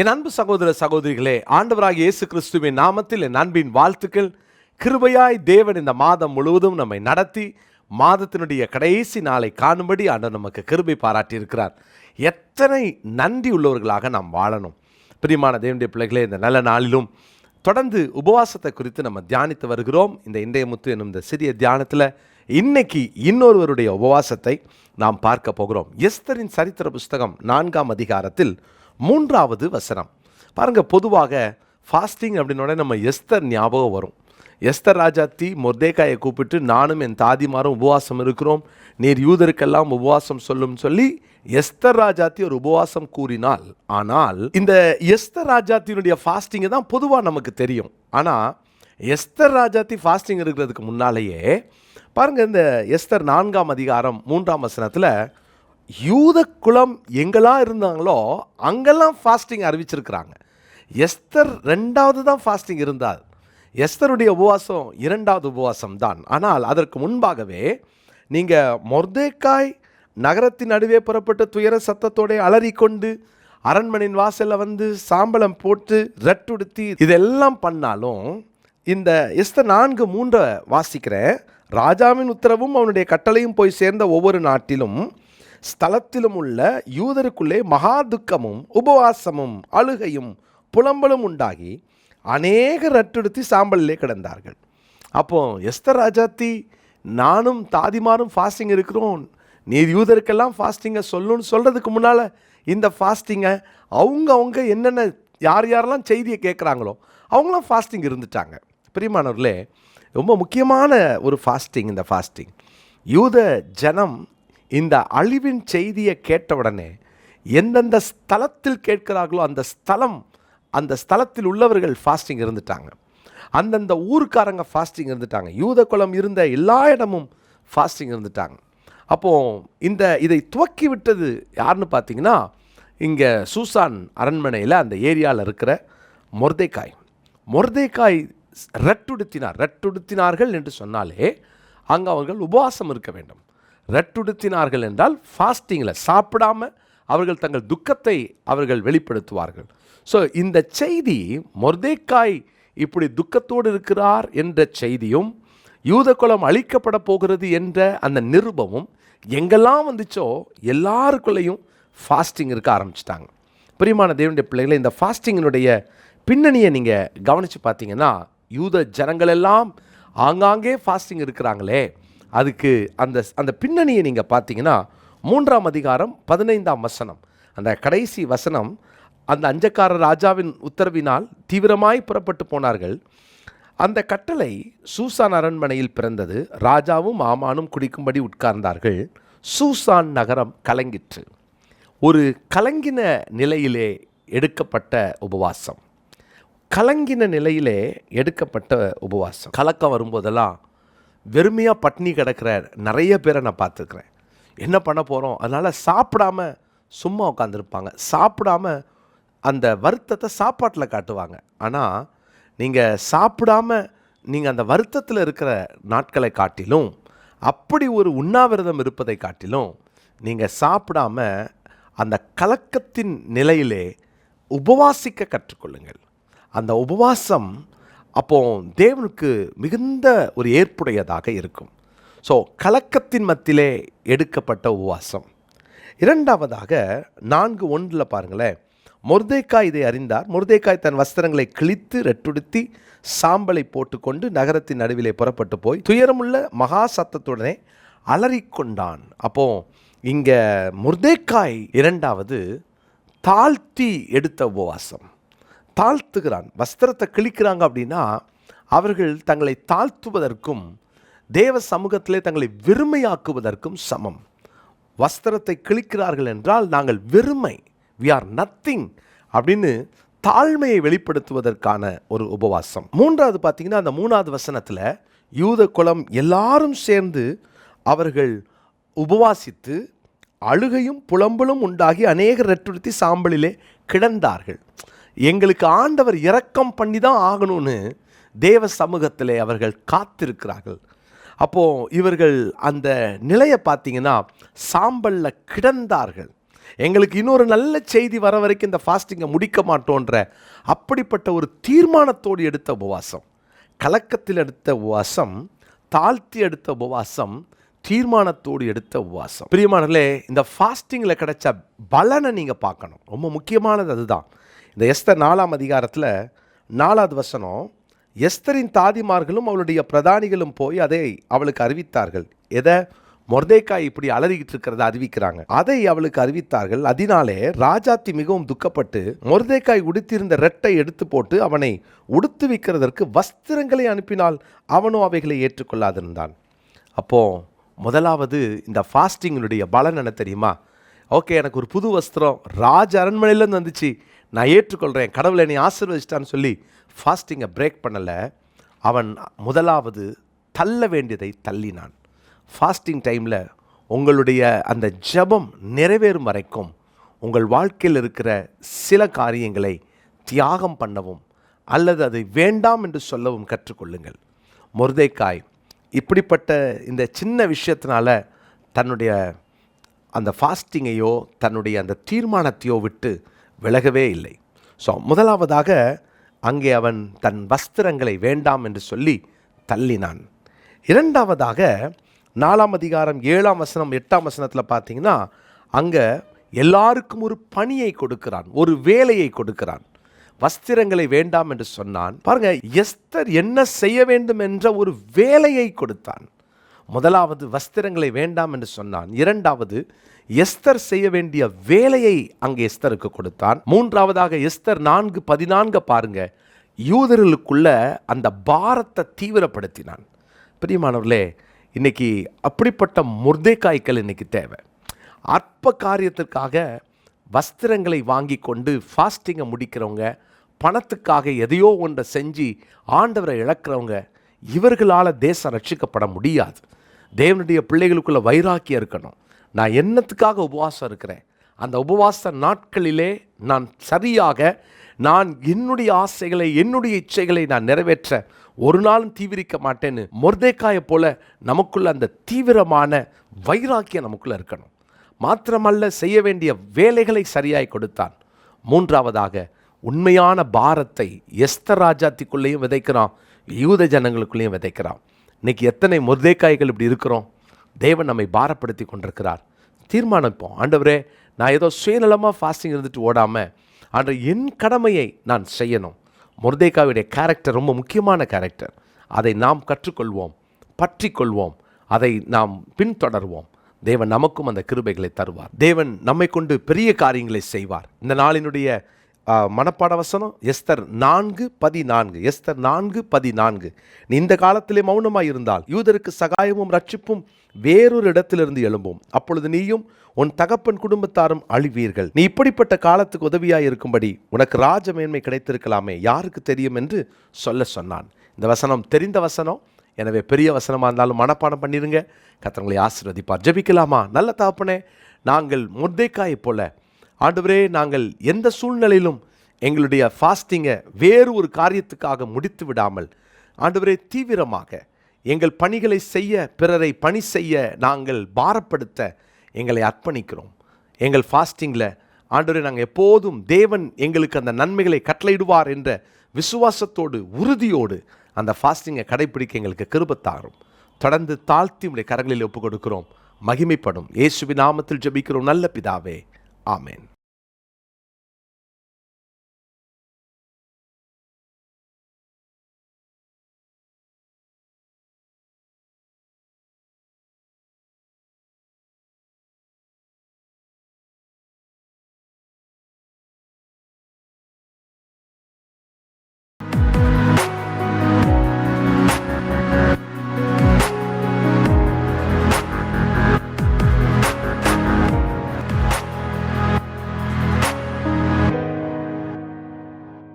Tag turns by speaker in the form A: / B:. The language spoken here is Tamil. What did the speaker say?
A: என் அன்பு சகோதர சகோதரிகளே, ஆண்டவராகிய இயேசு கிறிஸ்துவின் நாமத்தில் என் அன்பின் வாழ்த்துக்கள். கிருபையாய் தேவன் இந்த மாதம் முழுவதும் நம்மை நடத்தி மாதத்தினுடைய கடைசி நாளை காணும்படி ஆண்டவர் நமக்கு கிருபை பாராட்டியிருக்கிறார். எத்தனை நன்றி உள்ளவர்களாக நாம் வாழணும். பிரியமான தேவனுடைய பிள்ளைகளே, இந்த நல்ல நாளிலும் தொடர்ந்து உபவாசத்தை குறித்து நம்ம தியானித்து வருகிறோம். இந்த இன்றைய முத்து என்னும் இந்த சிறிய தியானத்தில் இன்னைக்கு இன்னொருவருடைய உபவாசத்தை நாம் பார்க்க போகிறோம். எஸ்தரின் சரித்திர புஸ்தகம் 4ஆம் அதிகாரத்தில் 3வது வசனம் பாருங்க. பொதுவாக ஃபாஸ்டிங் அப்படின்னோட நம்ம எஸ்தர் ஞாபகம் வரும். எஸ்தர் ராஜாத்தி மொர்தேக்காயை கூப்பிட்டு, நானும் என் தாதிமாரும் உபவாசம் இருக்கிறோம், நீர் யூதருக்கெல்லாம் உபவாசம் சொல்லும் சொல்லி எஸ்தர் ராஜாத்தி ஒரு உபவாசம் கூறினாள். ஆனால் இந்த எஸ்தர் ராஜாத்தினுடைய ஃபாஸ்டிங்கை தான் பொதுவாக நமக்கு தெரியும். ஆனால் எஸ்தர் ராஜாத்தி ஃபாஸ்டிங் இருக்கிறதுக்கு முன்னாலேயே பாருங்க, இந்த எஸ்தர் 4ஆம் அதிகாரம் 3ஆம் வசனத்தில் யூத குலம் எங்கெல்லாம் இருந்தாங்களோ அங்கெல்லாம் ஃபாஸ்டிங் அறிவிச்சிருக்கிறாங்க. எஸ்தர் 2வது தான் ஃபாஸ்டிங் இருந்தார். எஸ்தருடைய உபவாசம் 2வது உபவாசம் தான். ஆனால் அதற்கு முன்பாகவே நீங்கள் மொர்தேக்காய் நகரத்தின் நடுவே புறப்பட்டு துயர சத்தத்தோடு அலறிக்கொண்டு அரண்மனையின் வாசலில் வந்து சாம்பலம் போட்டு ரட்டுடுத்தி இதெல்லாம் பண்ணாலும், இந்த எஸ்தர் 4:3 வாசிக்கிறேன். ராஜாவின் உத்தரவும் அவனுடைய கட்டளையும் போய் சேர்ந்த ஒவ்வொரு நாட்டிலும் ஸ்தலத்திலும் உள்ள யூதருக்குள்ளே மகா துக்கமும் உபவாசமும் அழுகையும் புலம்பலும் உண்டாகி அநேக ரட்டுடுத்தி சாம்பலிலே கிடந்தார்கள். அப்போ எஸ்தர் ராஜாத்தி, நானும் தாதிமாரும் ஃபாஸ்டிங் இருக்கிறோம், நீர் யூதருக்கெல்லாம் ஃபாஸ்டிங்கை சொல்லணும்னு சொல்கிறதுக்கு முன்னால் இந்த ஃபாஸ்டிங்கை அவங்க என்னென்ன யாரெல்லாம் செய்தியை கேட்குறாங்களோ அவங்களாம் ஃபாஸ்டிங் இருந்துட்டாங்க. பிரியமானவர்களே, ரொம்ப முக்கியமான ஒரு ஃபாஸ்டிங் இந்த ஃபாஸ்டிங். யூத ஜனம் இந்த அழிவின் செய்தியை கேட்ட உடனே எந்தெந்த ஸ்தலத்தில் கேட்கிறார்களோ அந்த ஸ்தலத்தில் உள்ளவர்கள் ஃபாஸ்டிங் இருந்துட்டாங்க. அந்தந்த ஊருக்காரங்க ஃபாஸ்டிங் இருந்துட்டாங்க. யூத குலம் இருந்த எல்லா இடமும் ஃபாஸ்டிங் இருந்துட்டாங்க. அப்போது இதை துவக்கி விட்டது யாருன்னு பார்த்தீங்கன்னா, இங்கே சூசான் அரண்மனையில் அந்த ஏரியாவில் இருக்கிற மொர்தேக்காய் ரட்டுடுத்தினார்கள் என்று சொன்னாலே அங்கே அவர்கள் உபவாசம் இருக்க வேண்டும். ரட்டுடுத்தினார்கள் என்றால் ஃபாஸ்டிங்கில் சாப்பிடாமல் அவர்கள் தங்கள் துக்கத்தை அவர்கள் வெளிப்படுத்துவார்கள். ஸோ இந்த செய்தி, மொர்தேக்காய் இப்படி துக்கத்தோடு இருக்கிறார் என்ற செய்தியும் யூத குலம் அழிக்கப்பட போகிறது என்ற அந்த நிருபமும் எங்கெல்லாம் வந்துச்சோ எல்லாருக்குள்ளேயும் ஃபாஸ்டிங் இருக்க ஆரம்பிச்சிட்டாங்க. பிரியமான தேவனுடைய பிள்ளைகளை, இந்த ஃபாஸ்டிங்கினுடைய பின்னணியை நீங்கள் கவனித்து பார்த்தீங்கன்னா, யூத ஜனங்கள் எல்லாம் ஆங்காங்கே ஃபாஸ்டிங் இருக்கிறாங்களே, அதுக்கு அந்த பின்னணியை நீங்கள் பார்த்தீங்கன்னா 3ஆம் அதிகாரம் 15ஆம் வசனம், அந்த கடைசி வசனம், அந்த அஞ்சக்கார ராஜாவின் உத்தரவினால் தீவிரமாய் புறப்பட்டு போனார்கள். அந்த கட்டளை சூசான் அரண்மனையில் பிறந்தது. ராஜாவும் ஆமானும் குடிக்கும்படி உட்கார்ந்தார்கள். சூசான் நகரம் கலங்கிற்று. ஒரு கலங்கின நிலையிலே எடுக்கப்பட்ட உபவாசம். கலக்கம் வரும்போதெல்லாம் வெறுமையாக பட்னி கிடக்கிற நிறைய பேரை நான் பார்த்துருக்குறேன். என்ன பண்ண போகிறோம், அதனால் சாப்பிடாம சும்மா உட்காந்துருப்பாங்க. சாப்பிடாம அந்த வருத்தத்தை சாப்பாட்டில் காட்டுவாங்க. ஆனால் நீங்கள் சாப்பிடாம நீங்கள் அந்த வருத்தத்தில் இருக்கிற நாட்களை காட்டிலும், அப்படி ஒரு உண்ணாவிரதம் இருப்பதை காட்டிலும், நீங்கள் சாப்பிடாம அந்த கலக்கத்தின் நிலையிலே உபவாசிக்க கற்றுக்கொள்ளுங்கள். அந்த உபவாசம் அப்போ தேவனுக்கு மிகுந்த ஒரு ஏற்புடையதாக இருக்கும். ஸோ கலக்கத்தின் மத்தியிலே எடுக்கப்பட்ட உபவாசம். 2வதாக 4:1 பாருங்களேன். மொர்தேக்காய் இதை அறிந்தார். மொர்தேக்காய் தன் வஸ்திரங்களை கிழித்து ரட்டுடுத்தி சாம்பலை போட்டுக்கொண்டு நகரத்தின் நடுவிலே புறப்பட்டு போய் துயரமுள்ள மகா சத்தத்துடனே அலறிக்கொண்டான். அப்போ இங்கே மொர்தேக்காய் 2வது தாழ்த்தி எடுத்த உபவாசம். தாழ்த்துகிறான், வஸ்திரத்தை கிழிக்கிறாங்க அப்படின்னா அவர்கள் தங்களை தாழ்த்துவதற்கும் தேவ சமூகத்திலே தங்களை வெறுமையாக்குவதற்கும் சமம். வஸ்திரத்தை கிழிக்கிறார்கள் என்றால் நாங்கள் வெறுமை, we are nothing அப்படின்னு தாழ்மையை வெளிப்படுத்துவதற்கான ஒரு உபவாசம். 3வது பார்த்தீங்கன்னா, அந்த 3வது வசனத்தில் யூத குலம் எல்லாரும் சேர்ந்து அவர்கள் உபவாசித்து அழுகையும் புலம்பலும் உண்டாகி அநேக ரட்டுடுத்தி சாம்பலிலே கிடந்தார்கள். எங்களுக்கு ஆண்டவர் இரக்கம் பண்ணி தான் ஆகணும்னு தேவ சமூகத்திலே அவர்கள் காத்திருக்கிறார்கள். அப்போது இவர்கள் அந்த நிலையை பார்த்தீங்கன்னா சாம்பலில் கிடந்தார்கள். எங்களுக்கு இன்னொரு நல்ல செய்தி வர வரைக்கும் இந்த ஃபாஸ்டிங்கை முடிக்க மாட்டோன்ற அப்படிப்பட்ட ஒரு தீர்மானத்தோடு எடுத்த உபவாசம், கலக்கத்தில் எடுத்த உபவாசம், தாழ்த்தி எடுத்த உபவாசம், தீர்மானத்தோடு எடுத்த உபவாசம். பிரியமானவர்களே, இந்த ஃபாஸ்டிங்கில் கிடைச்ச பலனை நீங்கள் பார்க்கணும். ரொம்ப முக்கியமானது அதுதான். இந்த எஸ்தர் 4ஆம் அதிகாரத்தில் 4வது வசனம், எஸ்தரின் தாதிமார்களும் அவளுடைய பிரதானிகளும் போய் அதை அவளுக்கு அறிவித்தார்கள். எதை? மொர்தேக்காய் இப்படி அலறிக்கிட்டு இருக்கிறத அறிவிக்கிறாங்க. அதை அவளுக்கு அறிவித்தார்கள். அதனாலே ராஜாத்தி மிகவும் துக்கப்பட்டு மொர்தேக்காய் உடுத்திருந்த ரெட்டை எடுத்து போட்டு அவனை உடுத்து வைக்கிறதற்கு வஸ்திரங்களை அனுப்பினால் அவனோ அவைகளை ஏற்றுக்கொள்ளாதிருந்தான். அப்போது முதலாவது இந்த ஃபாஸ்டிங்கினுடைய பலன் என்ன தெரியுமா? ஓகே, எனக்கு ஒரு புது வஸ்திரம் ராஜ அரண்மனையிலேருந்து வந்துச்சு, நான் ஏற்றுக்கொள்கிறேன், கடவுளை என்னை ஆசீர்வதிச்சிட்டான்னு சொல்லி ஃபாஸ்டிங்கை பிரேக் பண்ணலை. அவன் முதலாவது தள்ள வேண்டியதை தள்ளினான். ஃபாஸ்டிங் டைமில் உங்களுடைய அந்த ஜெபம் நிறைவேறும் வரைக்கும் உங்கள் வாழ்க்கையில் இருக்கிற சில காரியங்களை தியாகம் பண்ணவும் அல்லது அதை வேண்டாம் என்று சொல்லவும் கற்றுக்கொள்ளுங்கள். மொர்தேக்காய் இப்படிப்பட்ட இந்த சின்ன விஷயத்தினால தன்னுடைய அந்த ஃபாஸ்டிங்கையோ தன்னுடைய அந்த தீர்மானத்தையோ விட்டு விலகவே இல்லை. ஸோ முதலாவதாக அங்கே அவன் தன் வஸ்திரங்களை வேண்டாம் என்று சொல்லி தள்ளினான். இரண்டாவதாக 4ஆம் அதிகாரம் 7ஆம் வசனம் 8ஆம் வசனத்தில் பார்த்தீங்கன்னா அங்கே எல்லாருக்கும் ஒரு பணியை கொடுக்கிறான், ஒரு வேலையை கொடுக்கிறான். வஸ்திரங்களை வேண்டாம் என்று சொன்னான். பாருங்க, எஸ்தர் என்ன செய்ய வேண்டும் என்ற ஒரு வேலையை கொடுத்தான். முதலாவது வஸ்திரங்களை வேண்டாம் என்று சொன்னான். இரண்டாவது எஸ்தர் செய்ய வேண்டிய வேலையை அங்கே எஸ்தருக்கு கொடுத்தான். மூன்றாவதாக எஸ்தர் 4:14 பாருங்க, யூதர்களுக்குள்ள அந்த பாரத்தை தீவிரப்படுத்தினான். பிரியமானவர்களே, இன்னைக்கு அப்படிப்பட்ட மொர்தேக்காய்கள் இன்னைக்கு தேவை. அற்ப காரியத்திற்காக வஸ்திரங்களை வாங்கி கொண்டு ஃபாஸ்டிங்கை முடிக்கிறவங்க, பணத்துக்காக எதையோ ஒன்றை செஞ்சு ஆண்டவரை இழக்கிறவங்க, இவர்களால் தேசம் ரட்சிக்கப்பட முடியாது. தேவனுடைய பிள்ளைகளுக்குள்ள வைராக்கியம் இருக்கணும். நான் என்னத்துக்காக உபவாசம் இருக்கிறேன், அந்த உபவாச நாட்களிலே நான் சரியாக நான் என்னுடைய ஆசைகளை என்னுடைய இச்சைகளை நான் நிறைவேற்ற ஒரு நாளும் தீவிரிக்க மாட்டேன்னு மொர்தேக்காயை போல நமக்குள்ள அந்த தீவிரமான வைராக்கியம் நமக்குள்ள இருக்கணும். மாத்திரமல்ல, செய்ய வேண்டிய வேலைகளை சரியாய் கொடுத்தான். மூன்றாவதாக உண்மையான பாரத்தை எஸ்தர் ராஜாத்திக்குள்ளேயும் விதைக்கிறான், யூத ஜனங்களுக்குள்ளேயும் விதைக்கிறான். இன்னைக்கு எத்தனை மொர்தேக்காய்கள் இப்படி இருக்கிறோம்? தேவன் நம்மை பாரப்படுத்தி கொண்டிருக்கிறார். தீர்மானிப்போம், ஆண்டவரே, நான் ஏதோ சுயநலமாக ஃபாஸ்டிங் இருந்துட்டு ஓடாமல் ஆண்டவர் என் கடமையை நான் செய்யணும். மொர்தேக்காயுடைய கேரக்டர் ரொம்ப முக்கியமான கேரக்டர். அதை நாம் கற்றுக்கொள்வோம், பற்றி கொள்வோம், அதை நாம் பின்தொடர்வோம். தேவன் நமக்கும் அந்த கிருபைகளை தருவார். தேவன் நம்மை கொண்டு பெரிய காரியங்களை செய்வார். இந்த நாளினுடைய மனப்பாட வசனம் எஸ்தர் 4:14. எஸ்தர் 4:14. நீ இந்த காலத்திலே மௌனமாய் இருந்தால் யூதருக்கு சகாயமும் ரட்சிப்பும் வேறொரு இடத்திலிருந்து எழும்பும். அப்பொழுது நீயும் உன் தகப்பன் குடும்பத்தாரும் அழிவீர்கள். நீ இப்படிப்பட்ட காலத்துக்கு உதவியாய் இருக்கும்படி உனக்கு ராஜ மேன்மை கிடைத்திருக்கலாமே, யாருக்கு தெரியும் என்று சொன்னான். இந்த வசனம் தெரிந்த வசனம், எனவே பெரிய வசனமாக இருந்தாலும் மனப்பாடம் பண்ணிடுங்க. கர்த்தர் ஆசீர்வதிப்பார். ஜெபிக்கலாமா? நல்ல தகப்பனே, நாங்கள் மொர்தேக்காயை போல ஆண்டவரே, நாங்கள் எந்த சூழ்நிலையிலும் எங்களுடைய ஃபாஸ்டிங்கை வேறு ஒரு காரியத்துக்காக முடித்து விடாமல் ஆண்டவரே தீவிரமாக எங்கள் பணிகளை செய்ய, பிறரை பணி செய்ய நாங்கள் பாரப்படுத்த எங்களை அர்ப்பணிக்கிறோம். எங்கள் ஃபாஸ்டிங்கில் ஆண்டவரே நாங்கள் எப்போதும் தேவன் எங்களுக்கு அந்த நன்மைகளை கட்டளையிடுவார் என்ற விசுவாசத்தோடு உறுதியோடு அந்த ஃபாஸ்டிங்கை கடைப்பிடிக்க எங்களுக்கு கிருபை தாரும். தொடர்ந்து தாழ்த்தி உடைய கரங்களில் ஒப்புக் கொடுக்கிறோம். மகிமைப்படும் இயேசுவின் நாமத்தில் ஜெபிக்கிறோம் நல்ல பிதாவே, ஆமென்.